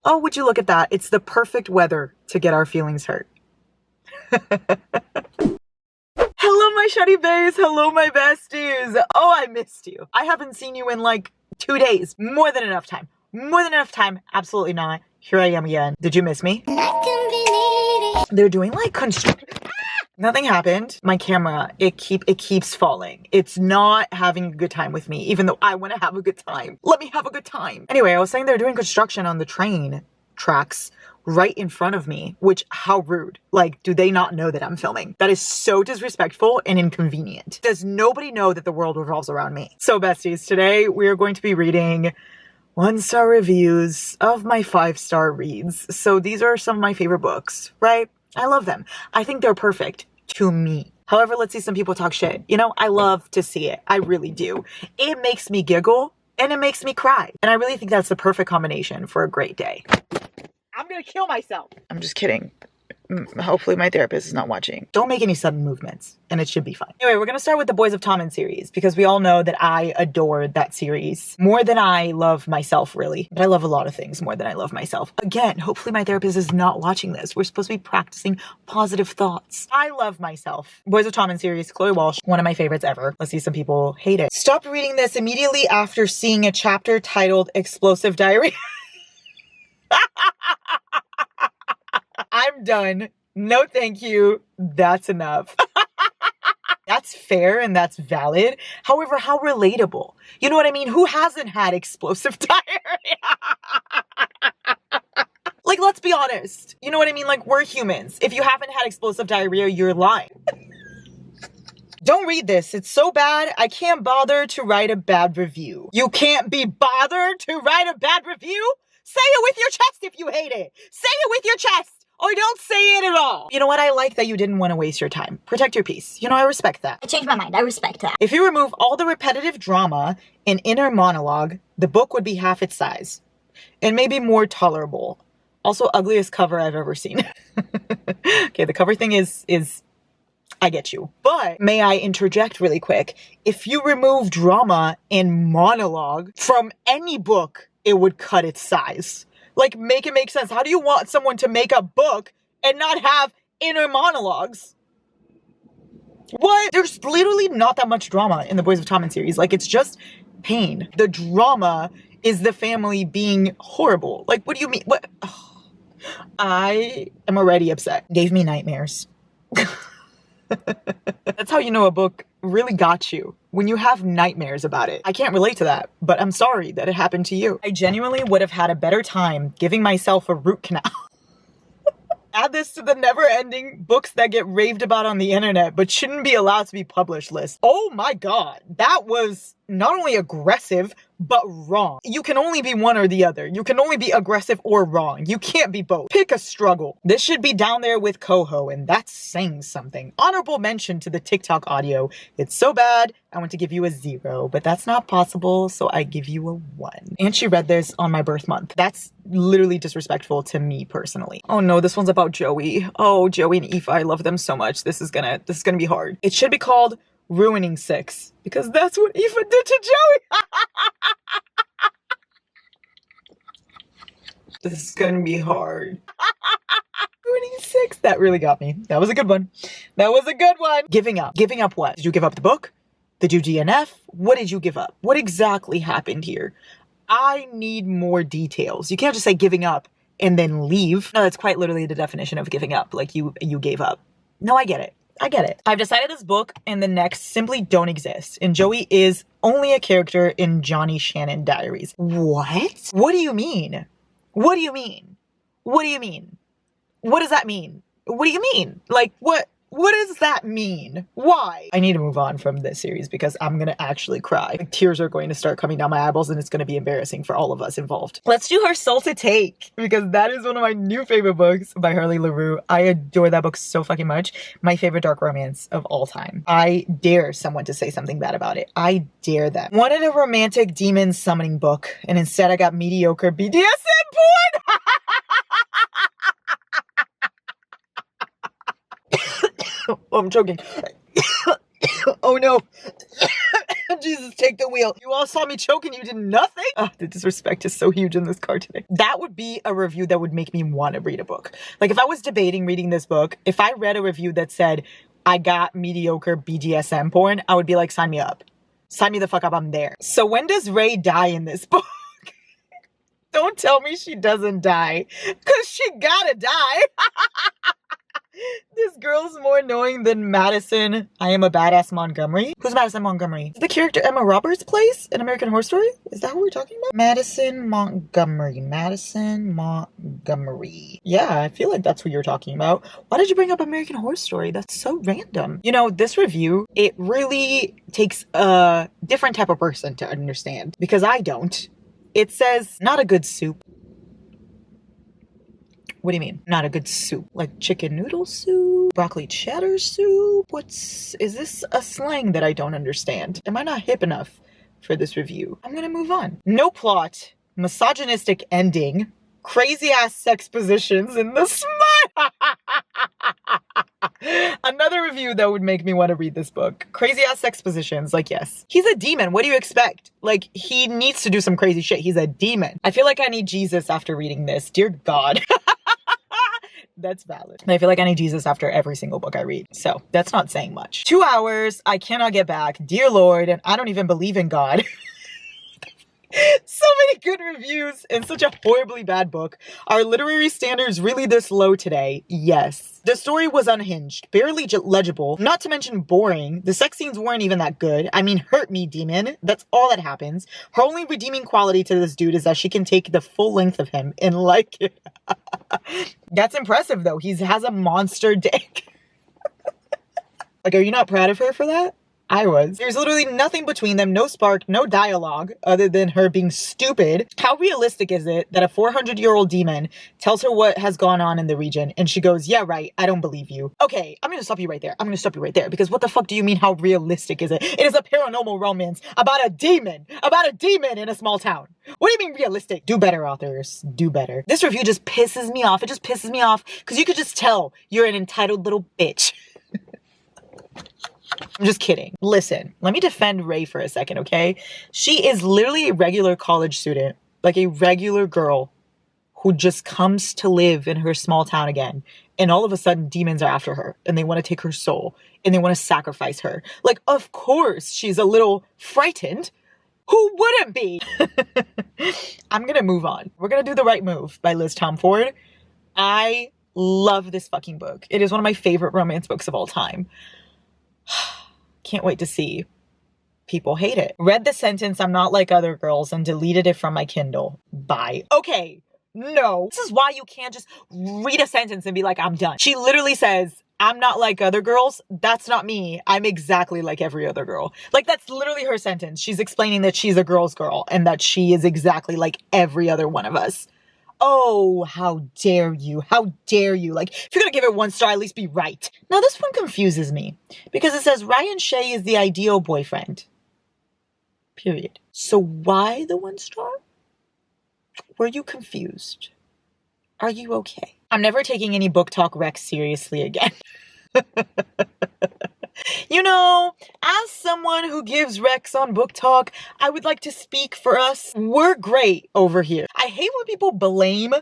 Oh, would you look at that? It's the perfect weather to get our feelings hurt. Hello, my shutty bays. Hello, my besties. Oh, I missed you. I haven't seen you in like 2 days. More than enough time. More than enough time. Absolutely not. Here I am again. Did you miss me? They're doing like construction. Nothing happened. My camera, it keeps falling. It's not having a good time with me, even though I want to have a good time. Let me have a good time. Anyway, I was saying they're doing construction on the train tracks right in front of me, which, how rude. Like, do they not know that I'm filming? That is so disrespectful and inconvenient. Does nobody know that the world revolves around me? So besties, today we are going to be reading 1-star reviews of my 5-star reads. So these are some of my favorite books, right? I love them. I think they're perfect to me. However, let's see some people talk shit. You know, I love to see it. I really do. It makes me giggle and it makes me cry. And I really think that's the perfect combination for a great day. I'm gonna kill myself. I'm just kidding. Hopefully my therapist is not watching. Don't make any sudden movements and it should be fine. Anyway, we're gonna start with the Boys of Tommen series because we all know that I adored that series more than I love myself, really. But I love a lot of things more than I love myself. Again, hopefully my therapist is not watching this. We're supposed to be practicing positive thoughts. I love myself. Boys of Tommen series, Chloe Walsh, one of my favorites ever. Let's see, some people hate it. Stopped reading this immediately after seeing a chapter titled Explosive Diarrhea. I'm done. No, thank you. That's enough. That's fair and that's valid. However, how relatable. You know what I mean? Who hasn't had explosive diarrhea? Like, let's be honest. You know what I mean? Like, we're humans. If you haven't had explosive diarrhea, you're lying. Don't read this. It's so bad, I can't bother to write a bad review. You can't be bothered to write a bad review? Say it with your chest if you hate it. Say it with your chest. Or don't say it at all. You know what? I like that you didn't want to waste your time. Protect your peace. You know, I respect that. I changed my mind. I respect that. If you remove all the repetitive drama and inner monologue, the book would be half its size. And maybe more tolerable. Also, ugliest cover I've ever seen. Okay, the cover thing is I get you. But may I interject really quick? If you remove drama and monologue from any book, it would cut its size. Like, make it make sense. How do you want someone to make a book and not have inner monologues? What? There's literally not that much drama in the Boys of Tommen series. Like, it's just pain. The drama is the family being horrible. Like, what do you mean? What? Oh, I am already upset. Gave me nightmares. That's how you know a book really got you. When you have nightmares about it. I can't relate to that, but I'm sorry that it happened to you. I genuinely would have had a better time giving myself a root canal. Add this to the never-ending books that get raved about on the internet but shouldn't be allowed to be published list. Oh my god, that was not only aggressive, but wrong. You can only be one or the other. You can only be aggressive or wrong. You can't be both. Pick a struggle. This should be down there with Coho, and that's saying something. Honorable mention to the TikTok audio. It's so bad, I want to give you a 0, but that's not possible, so I give you a 1. And she read this on my birth month. That's literally disrespectful to me personally. Oh no, this one's about Joey. Oh, Joey and Aoife, I love them so much. This is gonna be hard. It should be called Ruining 6, because that's what Aoife did to Joey. This is gonna be hard. Ruining 6, that really got me. That was a good one. That was a good one. Giving up. Giving up what? Did you give up the book? Did you DNF? What did you give up? What exactly happened here? I need more details. You can't just say giving up and then leave. No, that's quite literally the definition of giving up. Like, you gave up. No, I get it. I get it. I've decided this book and the next simply don't exist. And Joey is only a character in Johnny Shannon Diaries. What? What do you mean? What do you mean? What do you mean? What does that mean? What do you mean? Like, what does that mean? Why? I need to move on from this series because I'm gonna actually cry. Like, tears are going to start coming down my eyeballs and it's gonna be embarrassing for all of us involved. Let's do Her Soul to Take, because that is one of my new favorite books by Harley LaRue. I adore that book so fucking much. My favorite dark romance of all time. I dare someone to say something bad about it. I dare them. Wanted a romantic demon summoning book, and instead I got mediocre BDSM porn! Oh, I'm choking. Oh no. Jesus, take the wheel. You all saw me choking, you did nothing. The disrespect is so huge in this car today. That would be a review that would make me want to read a book. Like if I was debating reading this book, if I read a review that said, I got mediocre BDSM porn, I would be like, sign me up. Sign me the fuck up, I'm there. So when does Ray die in this book? Don't tell me she doesn't die, because she gotta die. This girl's more annoying than Madison. I am a badass Montgomery. Who's Madison Montgomery? Is the character Emma Roberts plays in American Horror Story? Is that who we're talking about? Madison Montgomery. Madison Montgomery. Yeah, I feel like that's who you're talking about. Why did you bring up American Horror Story? That's so random. You know, this review, it really takes a different type of person to understand, because I don't. It says, not a good soup. What do you mean? Not a good soup? Like chicken noodle soup? Broccoli cheddar soup? Is this a slang that I don't understand? Am I not hip enough for this review? I'm gonna move on. No plot, misogynistic ending, crazy ass sex positions in the smut. Another review that would make me want to read this book. Crazy ass sex positions. Like, yes. He's a demon. What do you expect? Like, he needs to do some crazy shit. He's a demon. I feel like I need Jesus after reading this. Dear God. That's valid. And I feel like I need Jesus after every single book I read. So that's not saying much. 2 hours. I cannot get back. Dear Lord. And I don't even believe in God. So many good reviews and such a horribly bad book. Are literary standards really this low today? Yes. The story was unhinged, barely legible, not to mention boring. The sex scenes weren't even that good. I mean, hurt me, demon. That's all that happens. Her only redeeming quality to this dude is that she can take the full length of him and like it. That's impressive though. He has a monster dick. Like, are you not proud of her for that? I was. There's literally nothing between them, no spark, no dialogue, other than her being stupid. How realistic is it that a 400-year-old demon tells her what has gone on in the region, and she goes, yeah, right, I don't believe you. Okay, I'm gonna stop you right there. Because what the fuck do you mean, how realistic is it? It is a paranormal romance about a demon in a small town. What do you mean realistic? Do better, authors. Do better. This review just pisses me off. It just pisses me off, because you could just tell you're an entitled little bitch. I'm just kidding. Listen, let me defend Ray for a second, okay? She is literally a regular college student, like a regular girl who just comes to live in her small town again. And all of a sudden, demons are after her and they want to take her soul and they want to sacrifice her. Like, of course, she's a little frightened. Who wouldn't be? I'm gonna move on. We're gonna do The Right Move by Liz Tomford. I love this fucking book. It is one of my favorite romance books of all time. Can't wait to see people hate it. Read the sentence, I'm not like other girls, and deleted it from my Kindle. Bye. Okay, no. This is why you can't just read a sentence and be like, I'm done. She literally says, I'm not like other girls. That's not me. I'm exactly like every other girl. Like, that's literally her sentence. She's explaining that she's a girl's girl and that she is exactly like every other one of us. Oh, how dare you? How dare you? Like, if you're gonna give it 1 star, at least be right. Now, this one confuses me because it says Ryan Shea is the ideal boyfriend. Period. So why the 1 star? Were you confused? Are you okay? I'm never taking any book talk recs seriously again. You know, as someone who gives recs on book talk, I would like to speak for us. We're great over here. I hate when people blame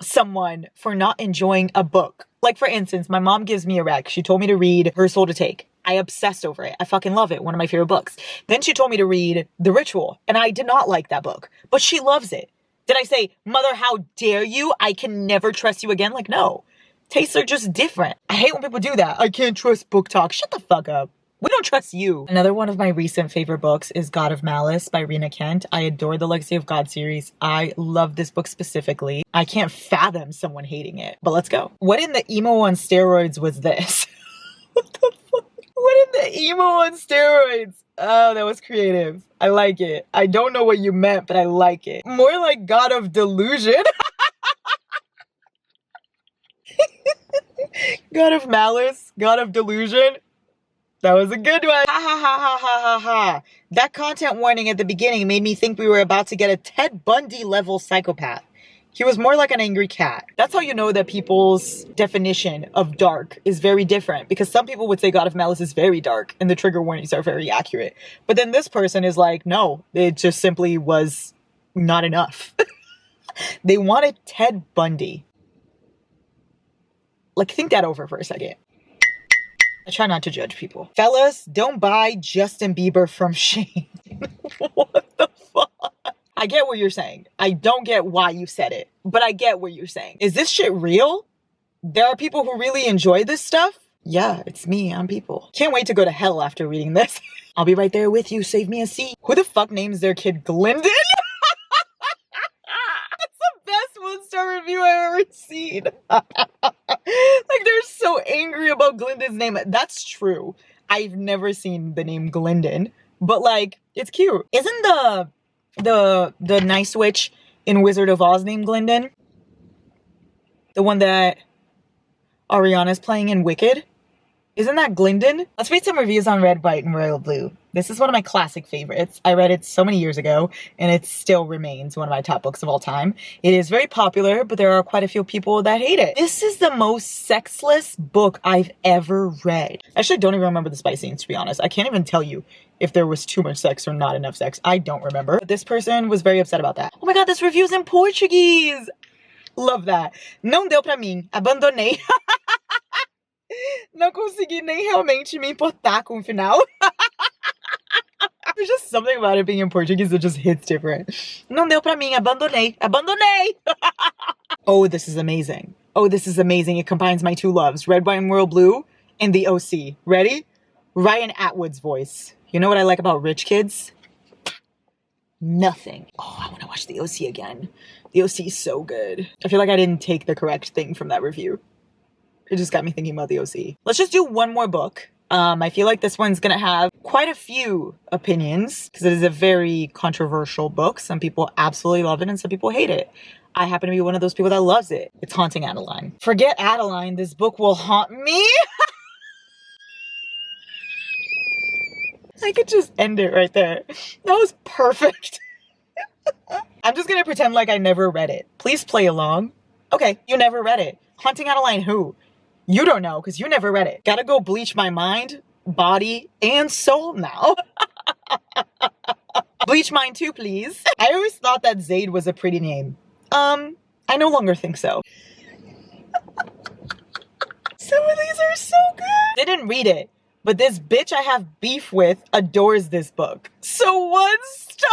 someone for not enjoying a book. Like, for instance, my mom gives me a rec. She told me to read Her Soul to Take. I obsessed over it. I fucking love it. One of my favorite books. Then she told me to read The Ritual, and I did not like that book, but she loves it. Did I say, mother, how dare you? I can never trust you again? Like, no. Tastes are just different. I hate when people do that. I can't trust book talk. Shut the fuck up. We don't trust you. Another one of my recent favorite books is God of Malice by Rena Kent. I adore the Legacy of God series. I love this book specifically. I can't fathom someone hating it, but let's go. What in the emo on steroids was this? What the fuck? What in the emo on steroids? Oh, that was creative. I like it. I don't know what you meant, but I like it. More like God of Delusion. God of Malice, God of Delusion. That was a good one. Ha ha ha ha ha ha ha. That content warning at the beginning made me think we were about to get a Ted Bundy level psychopath. He was more like an angry cat. That's how you know that people's definition of dark is very different, because some people would say God of Malice is very dark and the trigger warnings are very accurate. But then this person is like, no, it just simply was not enough. They wanted Ted Bundy. Like, think that over for a second. I try not to judge people. Fellas, don't buy Justin Bieber from Shein. What the fuck? I get what you're saying. I don't get why you said it, but I get what you're saying. Is this shit real? There are people who really enjoy this stuff? Yeah, it's me. I'm people. Can't wait to go to hell after reading this. I'll be right there with you. Save me a seat. Who the fuck names their kid Glendon? That's the best one-star review I've ever seen. Like, they're so angry about Glendon's name. That's true. I've never seen the name Glendon, but like, it's cute. Isn't the nice witch in Wizard of Oz named Glendon? The one that Ariana's playing in Wicked? Isn't that Glendon? Let's read some reviews on Red, White, and Royal Blue. This is one of my classic favorites. I read it so many years ago, and it still remains one of my top books of all time. It is very popular, but there are quite a few people that hate it. This is the most sexless book I've ever read. I actually don't even remember the spice scenes, to be honest. I can't even tell you if there was too much sex or not enough sex. I don't remember. But this person was very upset about that. Oh my god, this review's in Portuguese! Love that. Não deu pra mim. Abandonei. Não consegui nem realmente me importar com o final. There's just something about it being in Portuguese that just hits different. Não deu pra mim. Abandonei. Abandonei! Oh, this is amazing. Oh, this is amazing. It combines my two loves, Red, White, and Royal Blue, and the OC. Ready? Ryan Atwood's voice. You know what I like about rich kids? Nothing. Oh, I want to watch the OC again. The OC is so good. I feel like I didn't take the correct thing from that review. It just got me thinking about the OC. Let's just do one more book. I feel like this one's gonna have quite a few opinions because it is a very controversial book. Some people absolutely love it and some people hate it. I happen to be one of those people that loves it. It's Haunting Adeline. Forget Adeline, this book will haunt me. I could just end it right there. That was perfect. I'm just gonna pretend like I never read it. Please play along. Okay, you never read it. Haunting Adeline who? You don't know because you never read it. Gotta go bleach my mind, body, and soul now. Bleach mine too, please. I always thought that Zaid was a pretty name. I no longer think so. Some of these are so good. Didn't read it, but this bitch I have beef with adores this book. So 1 star!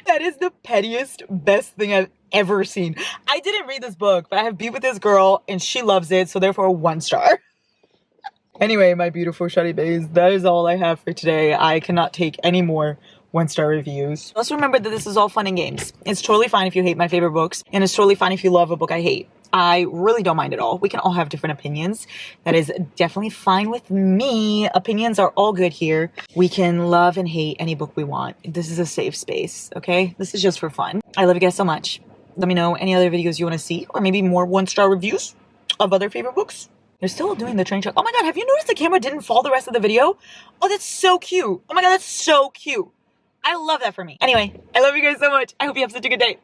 That is the pettiest, best thing I've ever seen. I didn't read this book, but I have beef with this girl and she loves it, so therefore 1 star. Anyway, my beautiful shawty bays, that is all I have for today. I cannot take any more 1-star reviews. Let's remember that this is all fun and games. It's totally fine if you hate my favorite books, and it's totally fine if you love a book I hate. I really don't mind at all. We can all have different opinions. That is definitely fine with me. Opinions are all good here. We can love and hate any book we want. This is a safe space, okay? This is just for fun. I love you guys so much. Let me know any other videos you want to see, or maybe more 1-star reviews of other favorite books. They're still doing the train check. Oh my god, have you noticed the camera didn't fall the rest of the video? Oh, that's so cute. Oh my god, that's so cute. I love that for me. Anyway, I love you guys so much. I hope you have such a good day.